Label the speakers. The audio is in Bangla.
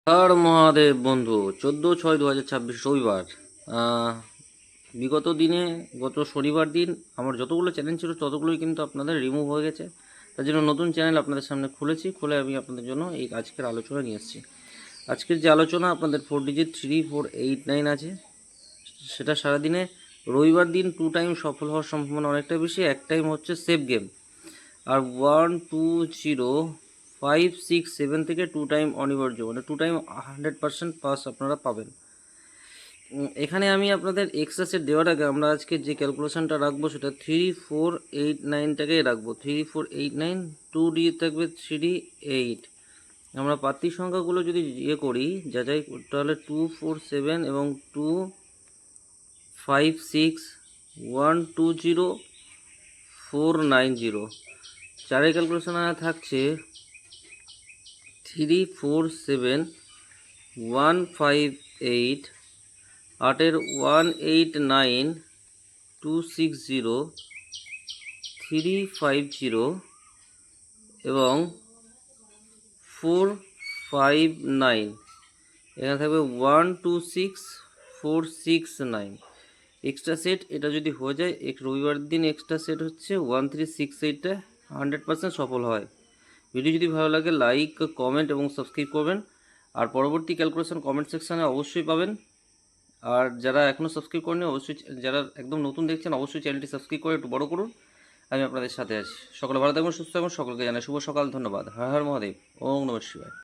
Speaker 1: হর মহাদেব বন্ধু, 14/6/2026 রবিবার। বিগত দিনে গত শনিবার দিন আমার যতগুলো চ্যানেল ছিল ততগুলোই কিন্তু আপনাদের রিমুভ হয়ে গেছে। তার জন্য নতুন চ্যানেল আপনাদের সামনে খুলে আমি আপনাদের জন্য এই আজকের আলোচনা নিয়ে এসেছি। আজকের যে আলোচনা আপনাদের 4 ডিজিট 3489 আছে, সেটা সারাদিনে রবিবার দিন 2 টাইম সফল হওয়ার সম্ভাবনা অনেকটা বেশি। এক টাইম হচ্ছে সেফ গেম, আর 1 2 0 5 6 7 থেকে 2 টাইম অনিবার্য, মানে 2 টাইম 100% পাস আপনারা পাবেন। এখানে আমি আপনাদের এক্সট্রা সেট দেওয়ার আগে আমরা আজকে যে ক্যালকুলেশনটা রাখবো সেটা 3489টাকেই রাখবো। 3489 2D থাকবে 3D8। আমরা প্রার্থী সংখ্যাগুলো যদি করি যাচাই, তাহলে 247 এবং 256 120 490। চারের ক্যালকুলেশনে থাকছে 347 158, 8-এর 189 260 350 এবং 459। এখানে থাকবে 126469 এক্সট্রা সেট। এটা যদি হয়ে যায় রবিবার দিন এক্সট্রা সেট হচ্ছে 1368টা 100% সফল হয়। ভিডিও যদি ভালো লাগে লাইক, কমেন্ট এবং সাবস্ক্রাইব করবেন। আর পরবর্তী ক্যালকুলেশন কমেন্ট সেকশানে অবশ্যই পাবেন। আর যারা এখনও সাবস্ক্রাইব করেনি অবশ্যই, যারা একদম নতুন দেখছেন অবশ্যই চ্যানেলটি সাবস্ক্রাইব করে একটু বড় করুন। আমি আপনাদের সাথে আছি। সকলে ভালো থাকবেন, সুস্থ থাকবেন। সকলকে জানাই শুভ সকাল, ধন্যবাদ। হর হর মহাদেব, ওম নমঃ শিবায়।